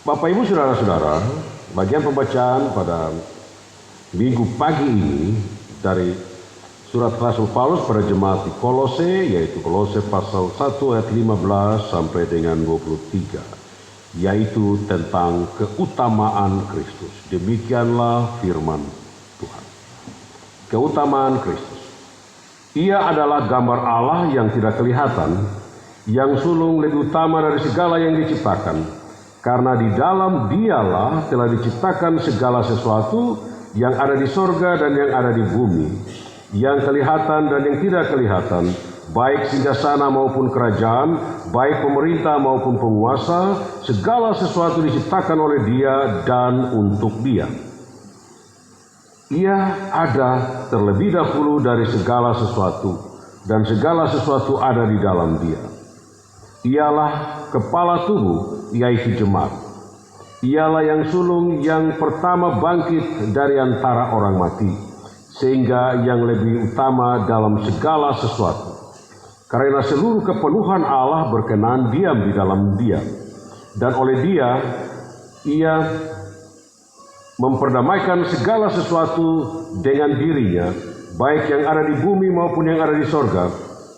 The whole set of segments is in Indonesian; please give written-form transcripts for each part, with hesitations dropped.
Bapak Ibu Saudara-saudara, bagian pembacaan pada minggu pagi ini dari surat Rasul Paulus pada jemaat di Kolose, yaitu Kolose pasal 1 ayat 15 sampai dengan 23, yaitu tentang keutamaan Kristus. Demikianlah firman Tuhan. Keutamaan Kristus. Ia adalah gambar Allah yang tidak kelihatan, yang sulung lebih utama dari segala yang diciptakan. Karena di dalam Dialah telah diciptakan segala sesuatu yang ada di sorga dan yang ada di bumi, yang kelihatan dan yang tidak kelihatan, baik singgasana maupun kerajaan, baik pemerintah maupun penguasa, segala sesuatu diciptakan oleh Dia dan untuk Dia. Ia ada terlebih dahulu dari segala sesuatu, dan segala sesuatu ada di dalam Dia. Ialah kepala tubuh, yaitu jemaat. Ialah yang sulung yang pertama bangkit dari antara orang mati, sehingga yang lebih utama dalam segala sesuatu. Karena seluruh kepenuhan Allah berkenan diam di dalam Dia, dan oleh Dia Ia memperdamaikan segala sesuatu dengan dirinya, baik yang ada di bumi maupun yang ada di sorga,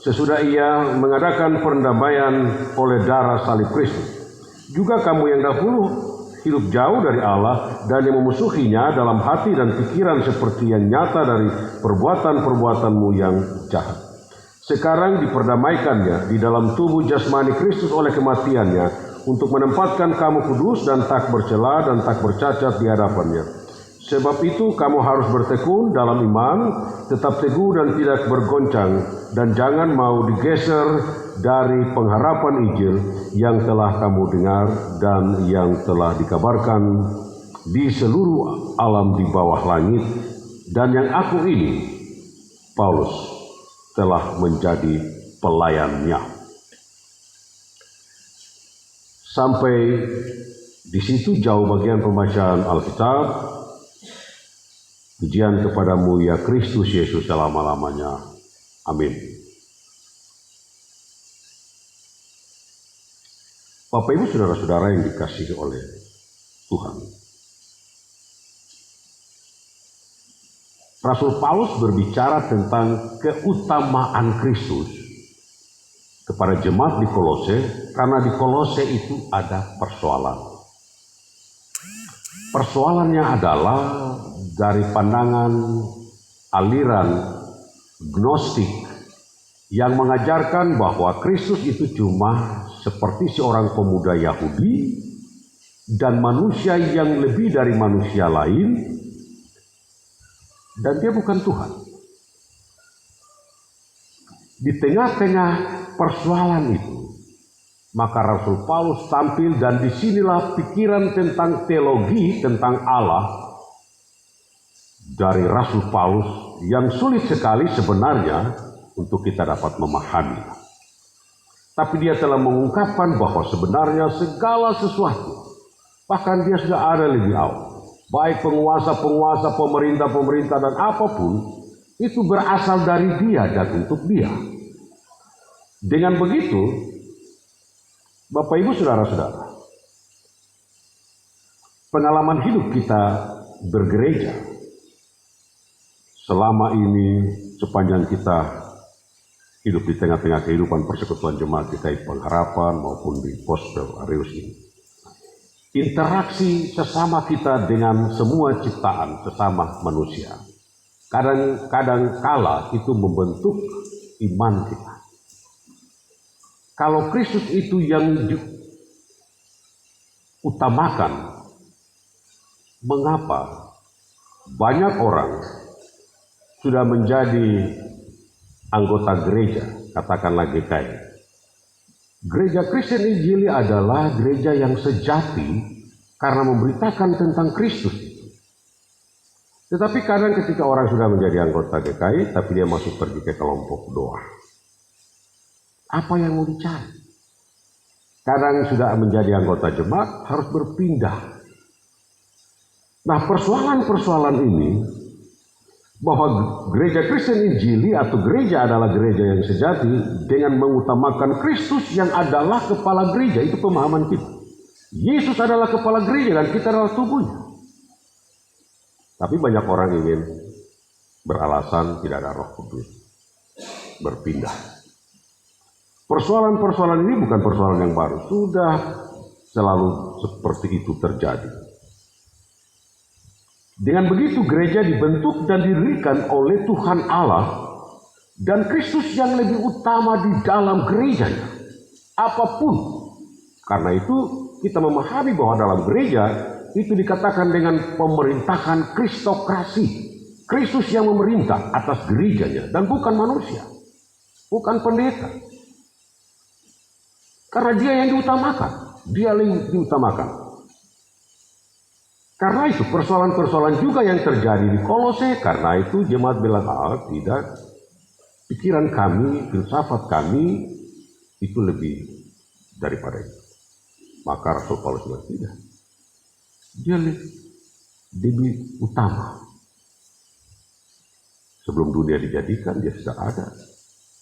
sesudah Ia mengadakan perdamaian oleh darah salib Kristus. Juga kamu yang dahulu hidup jauh dari Allah dan yang memusuhinya dalam hati dan pikiran seperti yang nyata dari perbuatan-perbuatanmu yang jahat. Sekarang diperdamaikannya di dalam tubuh jasmani Kristus oleh kematiannya, untuk menempatkan kamu kudus dan tak bercela dan tak bercacat di hadapannya. Sebab itu kamu harus bertekun dalam iman, tetap teguh dan tidak bergoncang, dan jangan mau digeser dari pengharapan Injil yang telah kamu dengar dan yang telah dikabarkan di seluruh alam di bawah langit, dan yang aku ini, Paulus, telah menjadi pelayannya. Sampai di situ jauh bagian pembacaan Alkitab. Pujian kepadamu ya Kristus Yesus selama-lamanya. Amin. Bapak Ibu Saudara-saudara yang dikasihi oleh Tuhan. Rasul Paulus berbicara tentang keutamaan Kristus kepada jemaat di Kolose, karena di Kolose itu ada persoalan. Persoalannya adalah dari pandangan aliran Gnostik yang mengajarkan bahwa Kristus itu cuma seperti seorang pemuda Yahudi dan manusia yang lebih dari manusia lain, dan Dia bukan Tuhan. Di tengah-tengah persoalan itu, maka Rasul Paulus tampil, dan disinilah pikiran tentang teologi, tentang Allah dari Rasul Paulus yang sulit sekali sebenarnya untuk kita dapat memahami. Tapi dia telah mengungkapkan bahwa sebenarnya segala sesuatu, bahkan dia sudah ada lebih awal, baik penguasa-penguasa, pemerintah-pemerintah dan apapun, itu berasal dari Dia dan untuk Dia. Dengan begitu, Bapak Ibu Saudara-saudara, pengalaman hidup kita bergereja selama ini, sepanjang kita hidup di tengah-tengah kehidupan persekutuan jemaat kita di Pengharapan maupun di Gospel Areus ini, interaksi sesama kita dengan semua ciptaan sesama manusia, kadang-kadang kala itu membentuk iman kita. Kalau Kristus itu yang diutamakan, mengapa banyak orang sudah menjadi anggota gereja, katakanlah GKI. Gereja Kristen Injili adalah gereja yang sejati karena memberitakan tentang Kristus itu. Tetapi kadang ketika orang sudah menjadi anggota GKI, tapi dia masuk pergi ke kelompok doa. Apa yang mau dicari? Kadang sudah menjadi anggota jemaat, harus berpindah. Nah, persoalan-persoalan ini, bahwa gereja Kristen Injili atau gereja adalah gereja yang sejati dengan mengutamakan Kristus yang adalah kepala gereja, itu pemahaman kita. Yesus adalah kepala gereja dan kita adalah tubuhnya. Tapi banyak orang ingin beralasan tidak ada Roh Kudus, berpindah. Persoalan-persoalan ini bukan persoalan yang baru, sudah selalu seperti itu terjadi. Dengan begitu gereja dibentuk dan didirikan oleh Tuhan Allah dan Kristus yang lebih utama di dalam gerejanya. Apapun. Karena itu kita memahami bahwa dalam gereja itu dikatakan dengan pemerintahan kristokrasi. Kristus yang memerintah atas gerejanya dan bukan manusia. Bukan pendeta. Karena dia yang diutamakan. Dia yang diutamakan. Karena itu persoalan-persoalan juga yang terjadi di Kolose. Karena itu jemaat bilang, tidak. Pikiran kami, filsafat kami itu lebih daripada itu. Maka Rasul Paulus bilang tidak. Dia lebih utama. Sebelum dunia dijadikan, dia sudah ada.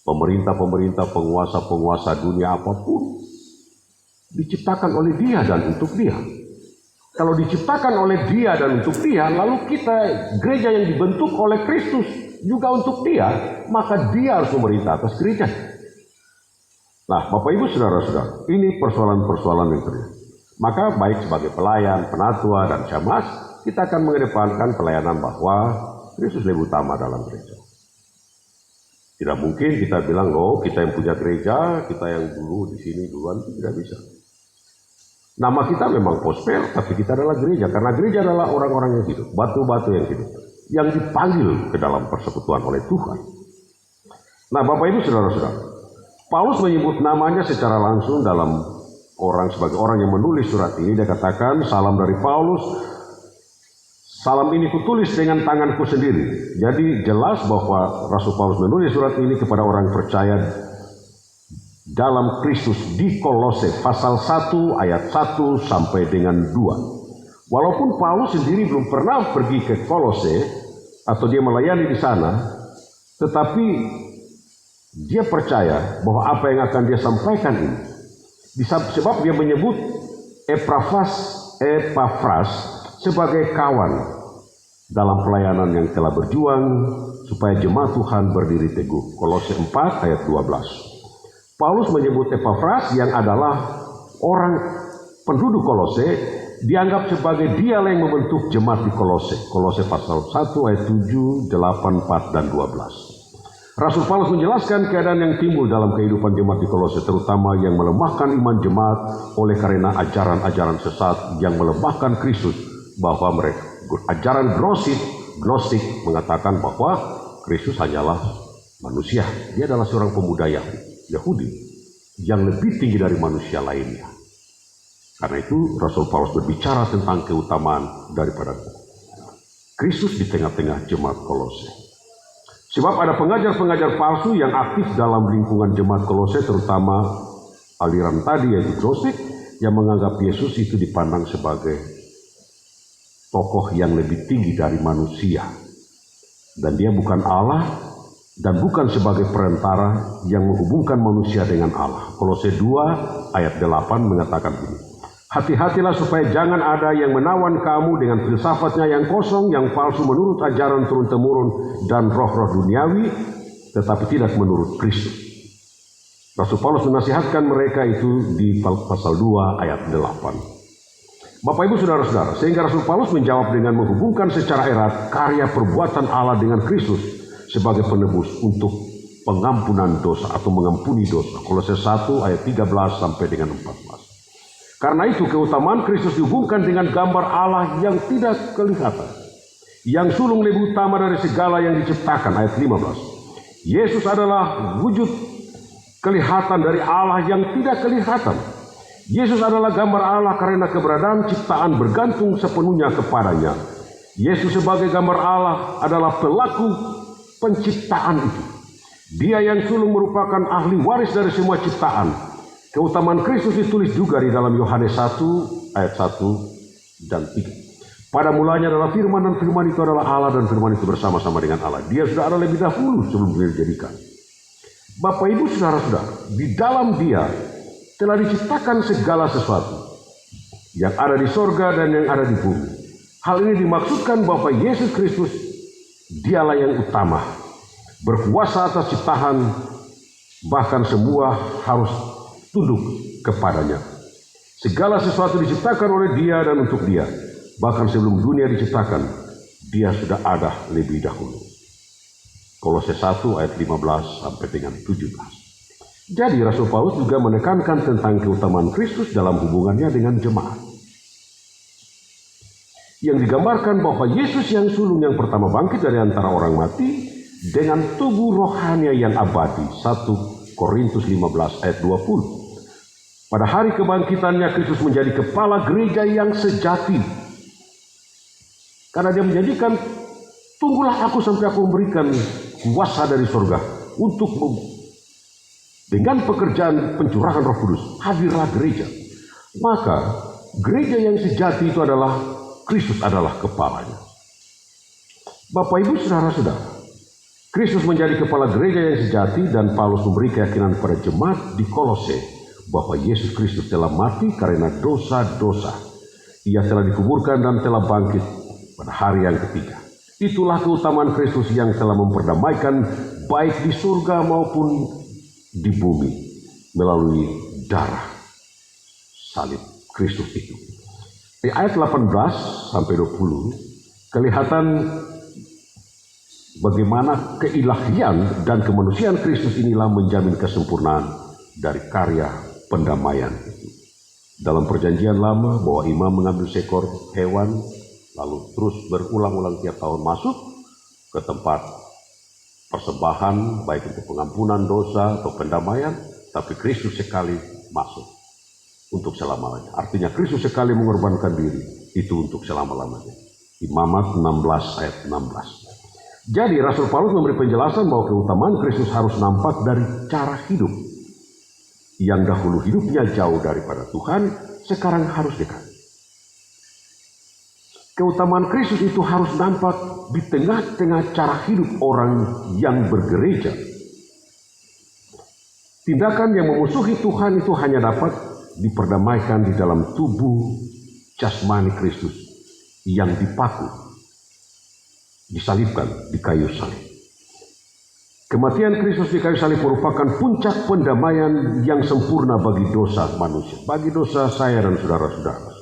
Pemerintah-pemerintah, penguasa-penguasa dunia apapun diciptakan oleh dia dan untuk dia. Kalau diciptakan oleh dia dan untuk dia, lalu kita gereja yang dibentuk oleh Kristus juga untuk dia, maka dia harus memerintah atas gereja. Nah, Bapak Ibu Saudara-saudara, ini persoalan-persoalan yang terjadi. Maka baik sebagai pelayan, penatua, dan syamaz, kita akan mengedepankan pelayanan bahwa Kristus lebih utama dalam gereja. Tidak mungkin kita bilang, kita yang punya gereja, kita yang dulu di sini duluan, itu tidak bisa. Nama kita memang gospel, tapi kita adalah gereja. Karena gereja adalah orang-orang yang hidup, batu-batu yang hidup, yang dipanggil ke dalam persekutuan oleh Tuhan. Nah, Bapak Ibu Saudara-saudara, Paulus menyebut namanya secara langsung dalam sebagai orang yang menulis surat ini. Dia katakan, salam dari Paulus, salam ini kutulis dengan tanganku sendiri. Jadi jelas bahwa Rasul Paulus menulis surat ini kepada orang percaya dalam Kristus di Kolose pasal 1 ayat 1 sampai dengan 2. Walaupun Paulus sendiri belum pernah pergi ke Kolose atau dia melayani di sana, tetapi dia percaya bahwa apa yang akan dia sampaikan ini, sebab dia menyebut Epafras sebagai kawan dalam pelayanan yang telah berjuang supaya jemaat Tuhan berdiri teguh. Kolose 4 ayat 12. Paulus menyebut Epafras yang adalah orang penduduk Kolose, dianggap sebagai dia yang membentuk jemaat di Kolose. Kolose pasal 1 ayat 7, 8, 4, dan 12. Rasul Paulus menjelaskan keadaan yang timbul dalam kehidupan jemaat di Kolose, terutama yang melemahkan iman jemaat oleh karena ajaran-ajaran sesat yang melemahkan Kristus, bahwa mereka ajaran Gnostik mengatakan bahwa Kristus hanyalah manusia. Dia adalah seorang pemuda Yahudi yang lebih tinggi dari manusia lainnya. Karena itu Rasul Paulus berbicara tentang keutamaan daripada Kristus di tengah-tengah jemaat Kolose. Sebab ada pengajar-pengajar palsu yang aktif dalam lingkungan jemaat Kolose, terutama aliran tadi yaitu Gnostik, yang menganggap Yesus itu dipandang sebagai tokoh yang lebih tinggi dari manusia. Dan dia bukan Allah, dan bukan sebagai perantara yang menghubungkan manusia dengan Allah. Kolose 2 ayat 8 mengatakan ini. Hati-hatilah supaya jangan ada yang menawan kamu dengan filsafatnya yang kosong, yang palsu menurut ajaran turun-temurun dan roh-roh duniawi, tetapi tidak menurut Kristus. Rasul Paulus menasihatkan mereka itu di pasal 2 ayat 8. Bapak Ibu Saudara-saudara, sehingga Rasul Paulus menjawab dengan menghubungkan secara erat karya perbuatan Allah dengan Kristus sebagai penebus untuk pengampunan dosa atau mengampuni dosa. Kolose 1 ayat 13 sampai dengan 14. Karena itu keutamaan Kristus dihubungkan dengan gambar Allah yang tidak kelihatan, yang sulung lebih utama dari segala yang diciptakan. Ayat 15. Yesus adalah wujud kelihatan dari Allah yang tidak kelihatan. Yesus adalah gambar Allah karena keberadaan ciptaan bergantung sepenuhnya kepadanya. Yesus sebagai gambar Allah adalah pelaku penciptaan itu. Dia yang sulung merupakan ahli waris dari semua ciptaan. Keutamaan Kristus ditulis juga di dalam Yohanes 1 ayat 1 dan 3. Pada mulanya adalah firman, dan firman itu adalah Allah, dan firman itu bersama-sama dengan Allah. Dia sudah ada lebih dahulu sebelum dunia dijadikan. Bapak Ibu Saudara-saudara, di dalam Dia telah diciptakan segala sesuatu. yang ada di sorga dan yang ada di bumi. Hal ini dimaksudkan bahwa Yesus Kristus dialah yang utama, berkuasa atas ciptaan, bahkan semua harus tunduk kepadanya. Segala sesuatu diciptakan oleh Dia dan untuk Dia, bahkan sebelum dunia diciptakan, Dia sudah ada lebih dahulu. Kolose 1 ayat 15 sampai dengan 17. Jadi Rasul Paulus juga menekankan tentang keutamaan Kristus dalam hubungannya dengan jemaat, yang digambarkan bahwa Yesus yang sulung yang pertama bangkit dari antara orang mati dengan tubuh rohani yang abadi. 1 Korintus 15 ayat 20. Pada hari kebangkitannya Kristus menjadi kepala gereja yang sejati. Karena Dia menjanjikan, tunggulah aku sampai aku memberikan kuasa dari surga untuk dengan pekerjaan pencurahan Roh Kudus, hadirlah gereja. Maka gereja yang sejati itu adalah Kristus adalah kepalanya. Bapak Ibu saudara-saudara, Kristus menjadi kepala gereja yang sejati, dan Paulus memberi keyakinan pada jemaat di Kolose bahwa Yesus Kristus telah mati karena dosa-dosa. Ia telah dikuburkan dan telah bangkit pada hari yang ketiga. Itulah keutamaan Kristus yang telah memperdamaikan baik di surga maupun di bumi melalui darah salib Kristus itu. Di ayat 18 sampai 20 kelihatan bagaimana keilahian dan kemanusiaan Kristus inilah menjamin kesempurnaan dari karya pendamaian itu. Dalam perjanjian lama bahwa imam mengambil seekor hewan lalu terus berulang-ulang tiap tahun masuk ke tempat persembahan baik untuk pengampunan dosa atau pendamaian, tapi Kristus sekali masuk untuk selama-lamanya. Artinya Kristus sekali mengorbankan diri itu untuk selama-lamanya. Imamat 16 ayat 16. Jadi Rasul Paulus memberi penjelasan bahwa keutamaan Kristus harus nampak dari cara hidup. Yang dahulu hidupnya jauh daripada Tuhan, sekarang harus dekat. Keutamaan Kristus itu harus nampak di tengah-tengah cara hidup orang yang bergereja. Tindakan yang memusuhi Tuhan itu hanya dapat diperdamaikan di dalam tubuh jasmani Kristus yang dipaku, disalibkan di kayu salib. Kematian Kristus di kayu salib merupakan puncak pendamaian yang sempurna bagi dosa manusia, bagi dosa saya dan saudara-saudara.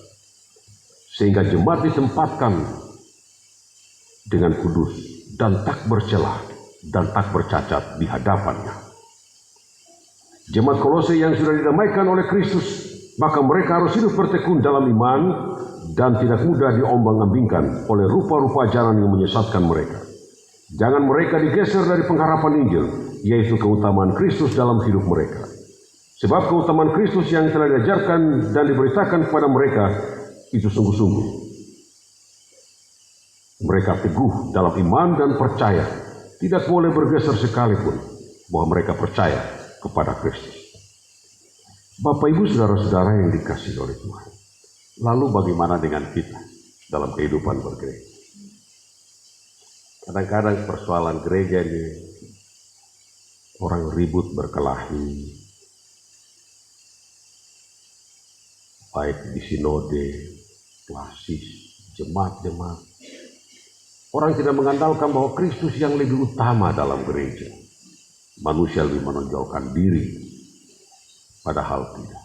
Sehingga jemaat ditempatkan dengan kudus dan tak bercelah dan tak bercacat di hadapannya. Jemaat Kolose yang sudah didamaikan oleh Kristus, maka mereka harus hidup bertekun dalam iman dan tidak mudah diombang-ambingkan oleh rupa-rupa ajaran yang menyesatkan mereka. Jangan mereka digeser dari pengharapan Injil, yaitu keutamaan Kristus dalam hidup mereka. Sebab keutamaan Kristus yang telah diajarkan dan diberitakan kepada mereka itu sungguh-sungguh. Mereka teguh dalam iman dan percaya, tidak boleh bergeser sekalipun bahwa mereka percaya kepada Kristus. Bapak Ibu saudara-saudara yang dikasihi oleh Tuhan, lalu bagaimana dengan kita dalam kehidupan bergereja? Kadang-kadang persoalan gereja ini orang ribut berkelahi, baik di sinode, klasis, jemaat-jemaat. Orang tidak mengandalkan bahwa Kristus yang lebih utama dalam gereja. Manusia lebih menonjolkan diri, padahal tidak.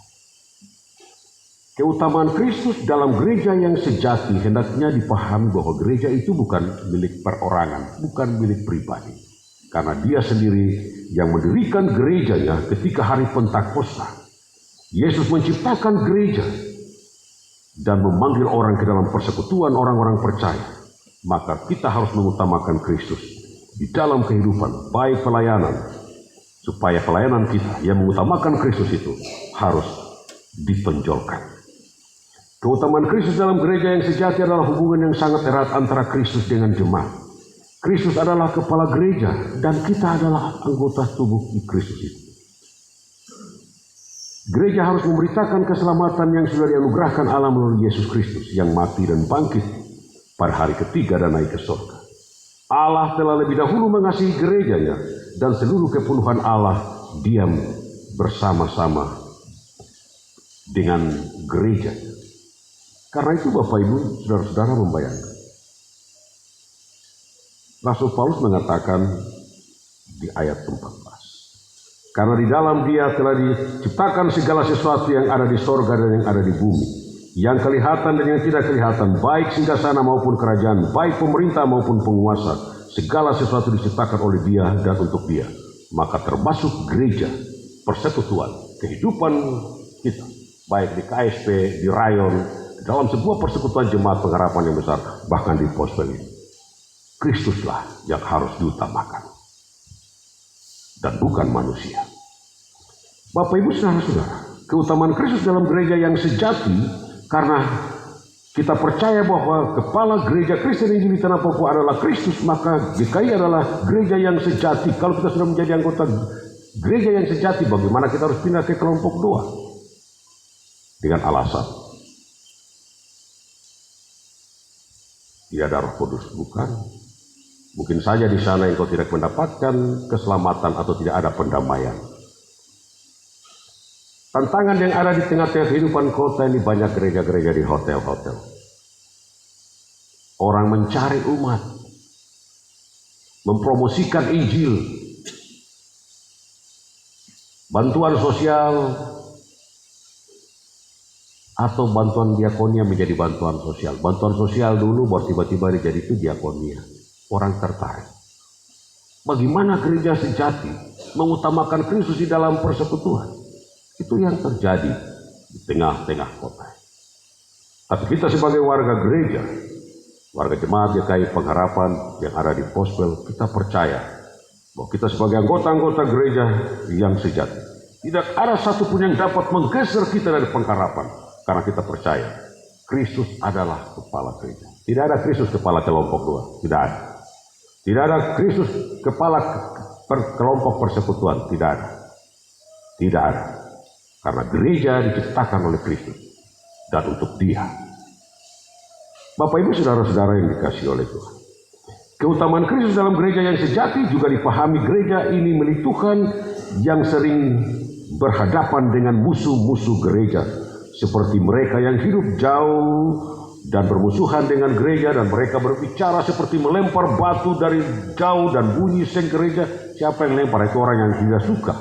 Keutamaan Kristus dalam gereja yang sejati hendaknya dipahami bahwa gereja itu bukan milik perorangan, bukan milik pribadi. Karena Dia sendiri yang mendirikan gerejanya ketika hari Pentakosta. Yesus menciptakan gereja dan memanggil orang ke dalam persekutuan orang-orang percaya. Maka kita harus mengutamakan Kristus di dalam kehidupan, baik pelayanan, supaya pelayanan kita yang mengutamakan Kristus itu harus ditonjolkan. Keutamaan Kristus dalam gereja yang sejati adalah hubungan yang sangat erat antara Kristus dengan jemaat. Kristus adalah kepala gereja dan kita adalah anggota tubuh di Kristus itu. Gereja harus memberitakan keselamatan yang sudah dianugerahkan Allah melalui Yesus Kristus yang mati dan bangkit pada hari ketiga dan naik ke surga. Allah telah lebih dahulu mengasihi gerejanya dan seluruh kepenuhan Allah diam bersama-sama dengan gereja. Karena itu Bapak Ibu, saudara-saudara membayangkan. Rasul Paulus mengatakan di ayat 14. Karena di dalam Dia telah diciptakan segala sesuatu yang ada di sorga dan yang ada di bumi, yang kelihatan dan yang tidak kelihatan, baik singgasana maupun kerajaan, baik pemerintah maupun penguasa, segala sesuatu diciptakan oleh Dia dan untuk Dia. Maka termasuk gereja, persekutuan, kehidupan kita, baik di KSP, di Rayon, dalam sebuah persekutuan jemaat pengharapan yang besar, bahkan di Pospel ini. Kristuslah yang harus diutamakan dan bukan manusia. Bapak Ibu saudara-saudara, keutamaan Kristus dalam gereja yang sejati, karena kita percaya bahwa kepala gereja Kristen Injili Tanah Papua adalah Kristus, maka GKI adalah gereja yang sejati. Kalau kita sudah menjadi anggota gereja yang sejati, bagaimana kita harus pindah ke kelompok 2? Dengan alasan tidak ada Roh Kudus, bukan. Mungkin saja di sana engkau tidak mendapatkan keselamatan atau tidak ada pendamaian. Tantangan yang ada di tengah-tengah kehidupan kota ini, banyak gereja-gereja di hotel-hotel. Orang mencari umat, mempromosikan Injil, bantuan sosial, atau bantuan diakonia menjadi bantuan sosial. Bantuan sosial dulu baru tiba-tiba jadi itu diakonia. Orang tertarik. Bagaimana gereja sejati mengutamakan Kristus di dalam persekutuan? Itu yang terjadi di tengah-tengah kota. Tapi kita sebagai warga gereja, warga jemaat GKI Pengharapan yang ada di Pospel, kita percaya bahwa kita sebagai anggota-anggota gereja yang sejati, tidak ada satupun yang dapat menggeser kita dari pengharapan, karena kita percaya Kristus adalah kepala gereja. Tidak ada Kristus kepala kelompok 2, tidak ada. Tidak ada Kristus kepala kelompok persekutuan, tidak ada. Tidak ada. Karena gereja diciptakan oleh Kristus dan untuk Dia. Bapak Ibu saudara-saudara yang dikasihi oleh Tuhan, keutamaan Kristus dalam gereja yang sejati juga dipahami gereja ini milik Tuhan yang sering berhadapan dengan musuh-musuh gereja, seperti mereka yang hidup jauh dan bermusuhan dengan gereja, dan mereka berbicara seperti melempar batu dari jauh dan bunyi seng gereja. Siapa yang lempar? Itu orang yang tidak suka.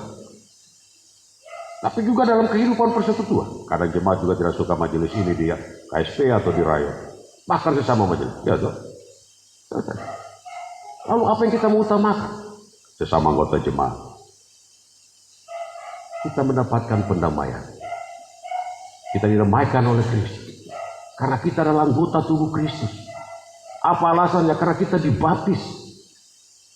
Tapi juga dalam kehidupan persekutuan, kadang jemaat juga tidak suka majelis ini di KSP atau di Rayon, bahkan sesama majelis. Ya, toh? Lalu apa yang kita mau utamakan? Sesama anggota jemaat, kita mendapatkan pendamaian. Kita didamaikan oleh Kristus karena kita adalah anggota tubuh Kristus. Apa alasannya? Karena kita dibaptis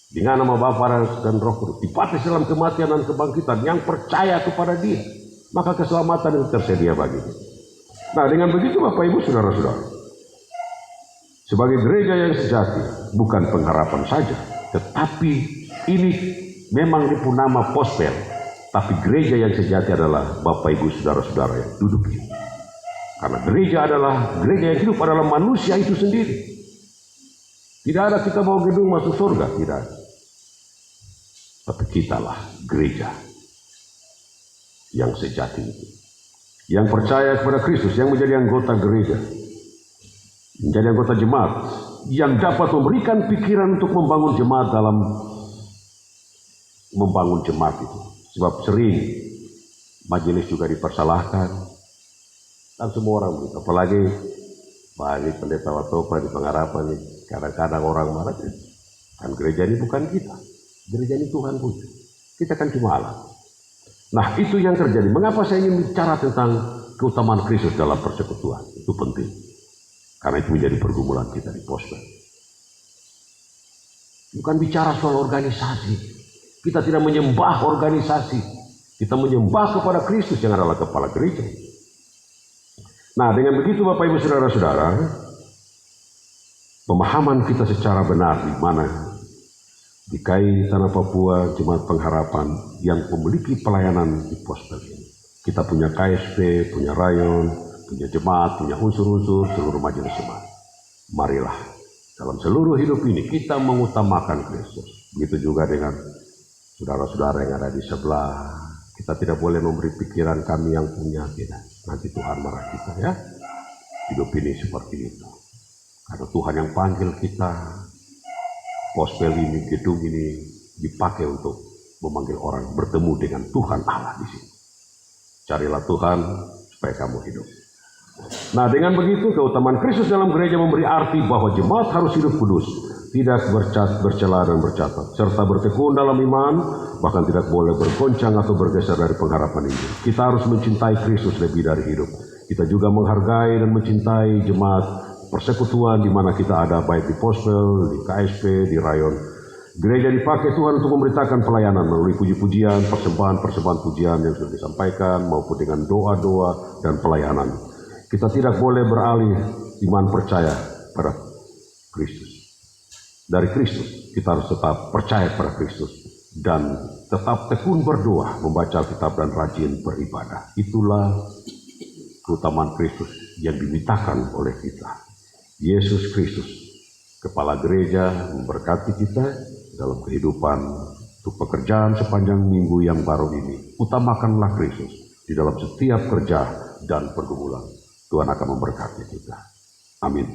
dengan nama Bapa dan Roh Kudus, dibaptis dalam kematian dan kebangkitan, yang percaya kepada Dia, maka keselamatan itu tersedia bagi kita. Nah, dengan begitu Bapak Ibu saudara-saudara, sebagai gereja yang sejati, bukan pengharapan saja, tetapi ini memang dipunama Pospel, tapi gereja yang sejati adalah Bapak Ibu saudara-saudara yang duduk ini. Karena gereja yang hidup adalah manusia itu sendiri. Tidak ada kita bawa gedung masuk surga, tidak ada. Tapi kitalah gereja yang sejati itu, yang percaya kepada Kristus, yang menjadi anggota gereja, menjadi anggota jemaat, yang dapat memberikan pikiran untuk membangun jemaat dalam membangun jemaat itu. Sebab sering majelis juga dipersalahkan. Dan semua orang begitu, apalagi bagi pendeta Watopa di Pengharapan, kadang-kadang orang marah, kan gereja ini bukan kita, gereja ini Tuhan punya, kita kan cuma alat. Nah, itu yang terjadi. Mengapa saya ingin bicara tentang keutamaan Kristus dalam persekutuan? Itu penting, karena itu menjadi pergumulan kita di Pospel. Bukan bicara soal organisasi, kita tidak menyembah organisasi, kita menyembah kepada Kristus yang adalah kepala gereja. Nah, dengan begitu Bapak Ibu saudara-saudara, pemahaman kita secara benar di mana GKI Tanah Papua Jemaat Pengharapan yang memiliki pelayanan di Pospel ini. Kita punya KSP, punya Rayon, punya jemaat, punya unsur-unsur seluruh majelis jemaat. Marilah dalam seluruh hidup ini kita mengutamakan Kristus. Begitu juga dengan saudara-saudara yang ada di sebelah. Kita tidak boleh memberi pikiran kami yang punya, tidak. Nanti Tuhan marah kita, ya. hidup ini seperti itu. Karena Tuhan yang panggil kita, gospel ini, gedung ini dipakai untuk memanggil orang bertemu dengan Tuhan Allah di sini. Carilah Tuhan supaya kamu hidup. Nah, dengan begitu keutamaan Kristus dalam gereja memberi arti bahwa jemaat harus hidup kudus, tidak bercela dan bercatat, serta bertekun dalam iman, bahkan tidak boleh bergoncang atau bergeser dari pengharapan ini. Kita harus mencintai Kristus lebih dari hidup. Kita juga menghargai dan mencintai jemaat persekutuan di mana kita ada, baik di Pospel, di KSP, di Rayon. Gereja dipakai Tuhan untuk memberitakan pelayanan melalui puji-pujian, persembahan pujian yang sudah disampaikan, maupun dengan doa-doa dan pelayanan. Kita tidak boleh beralih iman percaya pada Kristus. Dari Kristus, kita harus tetap percaya pada Kristus dan tetap tekun berdoa, membaca kitab dan rajin beribadah. Itulah keutamaan Kristus yang dimintakan oleh kita. Yesus Kristus, Kepala Gereja, memberkati kita dalam kehidupan untuk pekerjaan sepanjang minggu yang baru ini. Utamakanlah Kristus di dalam setiap kerja dan pergumulan. Tuhan akan memberkati kita. Amin.